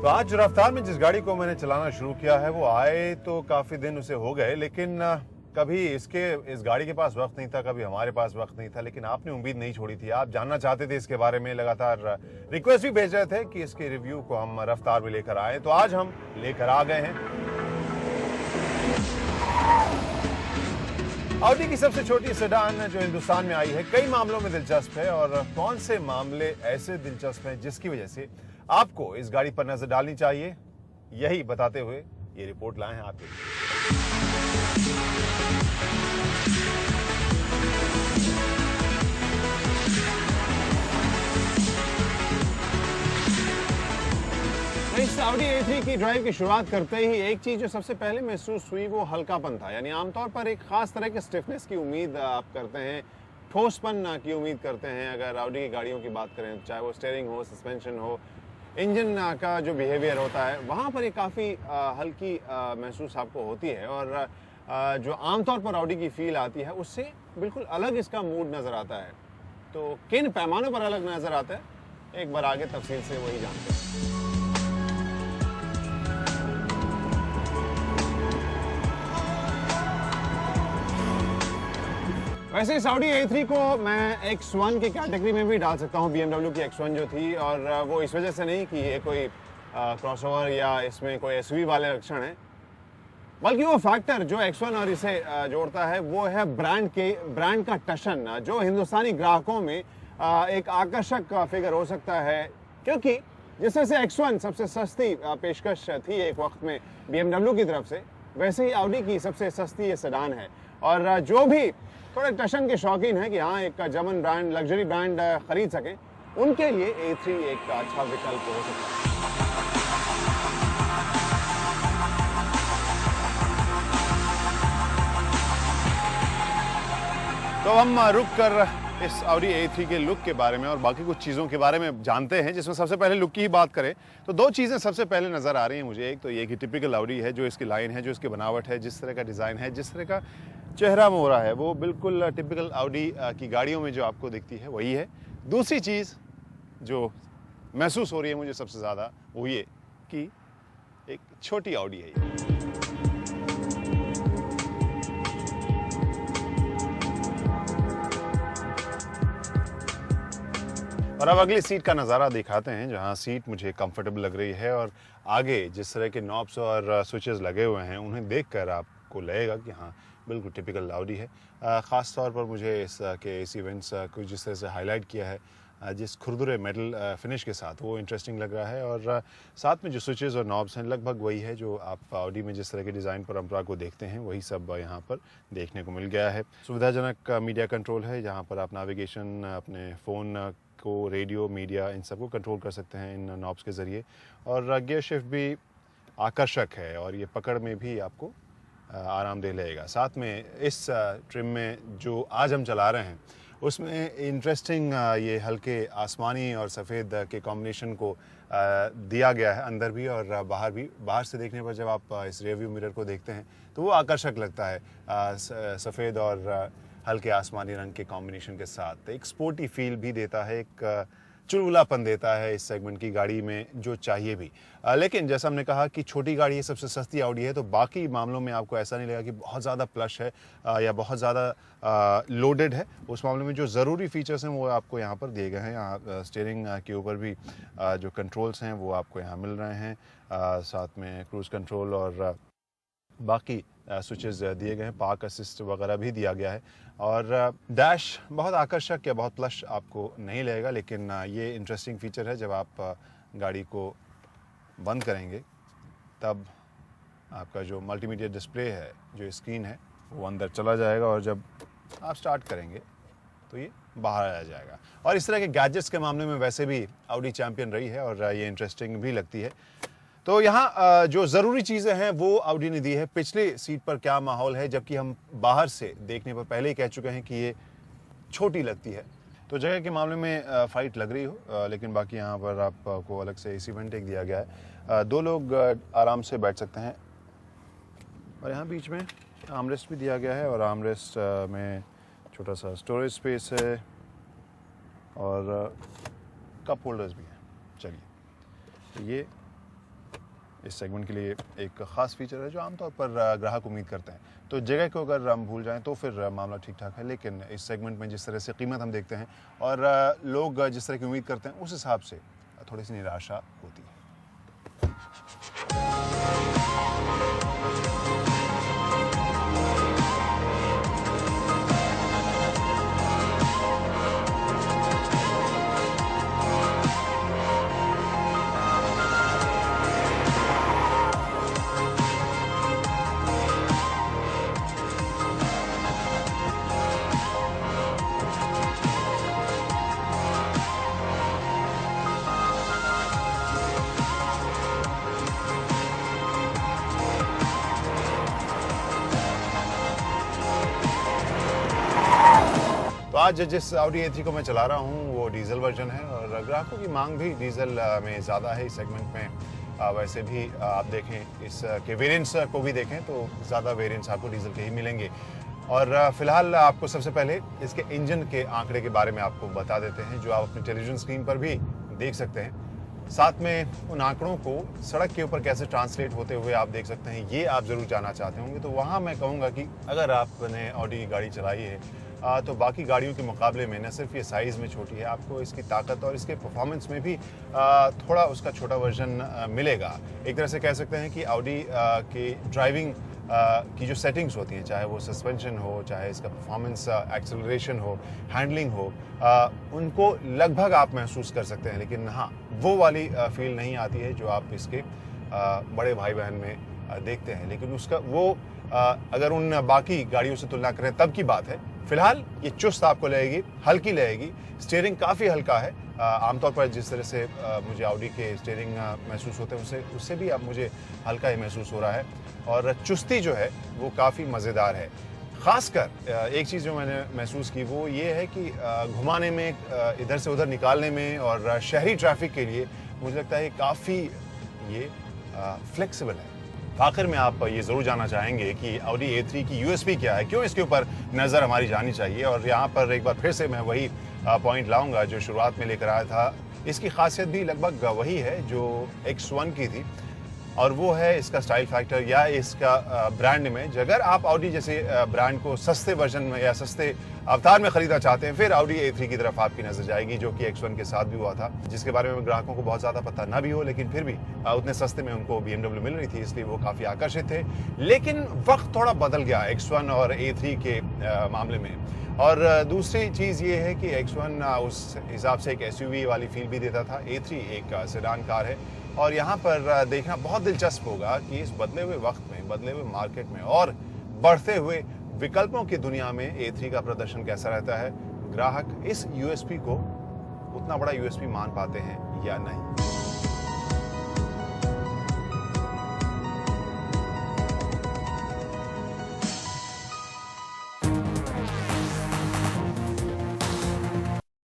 तो आज जो रफ्तार में जिस गाड़ी को मैंने चलाना शुरू किया है वो आए तो काफ़ी दिन उसे हो गए, लेकिन कभी इस गाड़ी के पास वक्त नहीं था, कभी हमारे पास वक्त नहीं था। लेकिन आपने उम्मीद नहीं छोड़ी थी, आप जानना चाहते थे इसके बारे में, लगातार रिक्वेस्ट भी भेज रहे थे कि इसके रिव्यू को हम रफ्तार में लेकर आए। तो आज हम लेकर आ गए हैं ऑडी की सबसे छोटी सेडान जो हिंदुस्तान में आई है। कई मामलों में दिलचस्प है, और कौन से मामले ऐसे दिलचस्प हैं जिसकी वजह से आपको इस गाड़ी पर नजर डालनी चाहिए, यही बताते हुए ये रिपोर्ट लाए हैं आपके लिए। इस ऑडी A3 की ड्राइव की शुरुआत करते ही एक चीज जो सबसे पहले महसूस हुई वो हल्कापन था। यानी आमतौर पर एक खास तरह के स्टिफनेस की उम्मीद आप करते हैं, ठोसपन की उम्मीद करते हैं अगर ऑडी की गाड़ियों की बात करें, चाहे वो स्टीयरिंग हो, सस्पेंशन हो, इंजन का जो बिहेवियर होता है, वहाँ पर ये काफ़ी हल्की महसूस आपको होती है। और जो आमतौर पर ऑडी की फील आती है उससे बिल्कुल अलग इसका मूड नज़र आता है। तो किन पैमानों पर अलग नज़र आता है, एक बार आगे तफसील से वही जानते हैं। वैसे इस ऑडी A3 को मैं X1 की कैटेगरी में भी डाल सकता हूँ, BMW की X1 जो थी, और वो इस वजह से नहीं कि ये कोई क्रॉसओवर या इसमें कोई SUV वाले लक्षण है, बल्कि वो फैक्टर जो X1 और इसे जोड़ता है वो है ब्रांड का टशन, जो हिंदुस्तानी ग्राहकों में एक आकर्षक फिगर हो सकता है। क्योंकि जिस तरह से X1 सबसे सस्ती पेशकश थी एक वक्त में BMW की तरफ से, वैसे ही ऑडी की सबसे सस्ती ये सेडान है। और जो भी थोड़े टशन के शौकीन हैं कि हाँ एक जर्मन ब्रांड, लग्जरी ब्रांड खरीद सकें, उनके लिए A3 एक अच्छा विकल्प हो सकता है। तो हम रुक कर इस ऑडी A3 के लुक के बारे में और बाकी कुछ चीज़ों के बारे में जानते हैं, जिसमें सबसे पहले लुक की ही बात करें तो दो चीज़ें सबसे पहले नज़र आ रही हैं मुझे। एक तो ये कि टिपिकल ऑडी है, जो इसकी लाइन है, जो इसकी बनावट है, जिस तरह का डिज़ाइन है, जिस तरह का चेहरा मोहरा है, वो बिल्कुल टिपिकल ऑडी की गाड़ियों में जो आपको दिखती है वही है। दूसरी चीज़ जो महसूस हो रही है मुझे सबसे ज़्यादा, वो ये कि एक छोटी ऑडी है ये। और अब अगली सीट का नज़ारा दिखाते हैं, जहां सीट मुझे कंफर्टेबल लग रही है, और आगे जिस तरह के नॉब्स और स्विचेस लगे हुए हैं उन्हें देखकर आपको लगेगा कि हाँ बिल्कुल टिपिकल ऑडी है। ख़ास तौर पर मुझे इसके AC वेंट्स को जिस तरह से हाईलाइट किया है, जिस खुरदुरे मेटल फिनिश के साथ, वो इंटरेस्टिंग लग रहा है। और साथ में जो स्विचेस और नॉब्स हैं लगभग वही है जो आप ऑडी में जिस तरह के डिज़ाइन परंपरा को देखते हैं, वही सब यहाँ पर देखने को मिल गया है। सुविधाजनक मीडिया कंट्रोल है, जहाँ पर आप नेविगेशन, अपने फ़ोन को, रेडियो, मीडिया, इन सब को कंट्रोल कर सकते हैं इन नॉब्स के ज़रिए। और गियर शिफ्ट भी आकर्षक है और ये पकड़ में भी आपको आरामदेह लगेगा। साथ में इस ट्रिम में जो आज हम चला रहे हैं उसमें इंटरेस्टिंग ये हल्के आसमानी और सफ़ेद के कॉम्बिनेशन को दिया गया है, अंदर भी और बाहर भी। बाहर से देखने पर जब आप इस रियरव्यू मिरर को देखते हैं तो वो आकर्षक लगता है, सफ़ेद और हल्के आसमानी रंग के कॉम्बिनेशन के साथ एक स्पोर्टी फील भी देता है, एक चुलबुलापन देता है इस सेगमेंट की गाड़ी में, जो चाहिए भी। लेकिन जैसा हमने कहा कि छोटी गाड़ी है, सबसे सस्ती ऑडी है, तो बाकी मामलों में आपको ऐसा नहीं लगेगा कि बहुत ज़्यादा प्लश है या बहुत ज़्यादा लोडेड है। उस मामले में जो ज़रूरी फीचर्स हैं वो आपको यहाँ पर दिए गए हैं। यहाँ स्टीयरिंग के ऊपर भी जो कंट्रोल्स हैं वो आपको यहाँ मिल रहे हैं, साथ में क्रूज़ कंट्रोल और बाकी स्विचेस दिए गए हैं, पार्क असिस्ट वगैरह भी दिया गया है। और डैश बहुत आकर्षक या बहुत प्लश आपको नहीं लगेगा, लेकिन ये इंटरेस्टिंग फीचर है, जब आप गाड़ी को बंद करेंगे तब आपका जो मल्टीमीडिया डिस्प्ले है, जो स्क्रीन है, वो अंदर चला जाएगा, और जब आप स्टार्ट करेंगे तो ये बाहर आ जाएगा। और इस तरह के गैजेट्स के मामले में वैसे भी ऑडी चैम्पियन रही है और ये इंटरेस्टिंग भी लगती है। तो यहाँ जो ज़रूरी चीज़ें हैं वो ऑडी ने दी है। पिछली सीट पर क्या माहौल है, जबकि हम बाहर से देखने पर पहले ही कह चुके हैं कि ये छोटी लगती है। तो जगह के मामले में फाइट लग रही हो, लेकिन बाकी यहाँ पर आपको अलग से AC वेंट एक दिया गया है, 2 लोग आराम से बैठ सकते हैं। और यहाँ बीच में आर्मरेस्ट भी दिया गया है, और आर्मरेस्ट में छोटा सा स्टोरेज स्पेस है और कप होल्डर्स भी हैं। चलिए, तो ये इस सेगमेंट के लिए एक ख़ास फीचर है जो आमतौर पर ग्राहक उम्मीद करते हैं। तो जगह को अगर हम भूल जाएं तो फिर मामला ठीक ठाक है, लेकिन इस सेगमेंट में जिस तरह से कीमत हम देखते हैं और लोग जिस तरह की उम्मीद करते हैं उस हिसाब से थोड़ी सी निराशा होती है। तो आज जिस Audi A3 को मैं चला रहा हूँ वो डीजल वर्जन है और ग्राहकों की मांग भी डीजल में ज़्यादा है इस सेगमेंट में। वैसे भी आप देखें इसके वेरिएंट्स को भी देखें तो ज़्यादा वेरिएंट्स आपको डीजल के ही मिलेंगे। और फिलहाल आपको सबसे पहले इसके इंजन के आंकड़े के बारे में आपको बता देते हैं जो आप अपनी टेलीविज़न स्क्रीन पर भी देख सकते हैं। साथ में उन आंकड़ों को सड़क के ऊपर कैसे ट्रांसलेट होते हुए आप देख सकते हैं, ये आप ज़रूर जानना चाहते होंगे। तो वहाँ मैं कहूँगा कि अगर आपने Audi की गाड़ी चलाई है तो बाकी गाड़ियों के मुकाबले में न सिर्फ ये साइज़ में छोटी है, आपको इसकी ताकत और इसके परफॉर्मेंस में भी थोड़ा उसका छोटा वर्जन मिलेगा। एक तरह से कह सकते हैं कि Audi की ड्राइविंग की जो सेटिंग्स होती हैं, चाहे वो सस्पेंशन हो, चाहे इसका परफॉर्मेंस, एक्सेलरेशन हो, हैंडलिंग हो, उनको लगभग आप महसूस कर सकते हैं। लेकिन हाँ, वो वाली फील नहीं आती है जो आप इसके बड़े भाई बहन में देखते हैं। लेकिन उसका वो अगर उन बाकी गाड़ियों से तुलना करें तब की बात है। फिलहाल ये चुस्त आपको लगेगी, हल्की लगेगी, स्टीयरिंग काफ़ी हल्का है। आमतौर पर जिस तरह से मुझे Audi के स्टीयरिंग महसूस होते हैं उससे भी अब मुझे हल्का ही महसूस हो रहा है। और चुस्ती जो है वो काफ़ी मज़ेदार है। ख़ासकर एक चीज़ जो मैंने महसूस की वो ये है कि घुमाने में, इधर से उधर निकालने में और शहरी ट्रैफिक के लिए मुझे लगता है काफ़ी ये फ्लेक्सिबल है। आखिर में आप ये ज़रूर जानना चाहेंगे कि Audi A3 की USP क्या है, क्यों इसके ऊपर नज़र हमारी जानी चाहिए। और यहाँ पर एक बार फिर से मैं वही पॉइंट लाऊंगा जो शुरुआत में लेकर आया था। इसकी खासियत भी लगभग वही है जो X1 की थी, और वो है इसका स्टाइल फैक्टर या इसका ब्रांड इमेज। अगर आप Audi जैसे ब्रांड को सस्ते वर्जन में या सस्ते अवतार में ख़रीदना चाहते हैं, फिर Audi A3 की तरफ आपकी नज़र जाएगी, जो कि X1 के साथ भी हुआ था, जिसके बारे में ग्राहकों को बहुत ज़्यादा पता ना भी हो, लेकिन फिर भी उतने सस्ते में उनको BMW मिल रही थी, इसलिए वो काफ़ी आकर्षित थे। लेकिन वक्त थोड़ा बदल गया X1 और A3 के मामले में। और दूसरी चीज़ ये है कि X1 उस हिसाब से एक SUV वाली फील भी देता था, A3 एक सेडान कार है। और यहाँ पर देखना बहुत दिलचस्प होगा कि इस बदले हुए वक्त में, बदले हुए मार्केट में और बढ़ते हुए विकल्पों की दुनिया में A3 का प्रदर्शन कैसा रहता है। ग्राहक इस USP को उतना बड़ा USP मान पाते हैं या नहीं।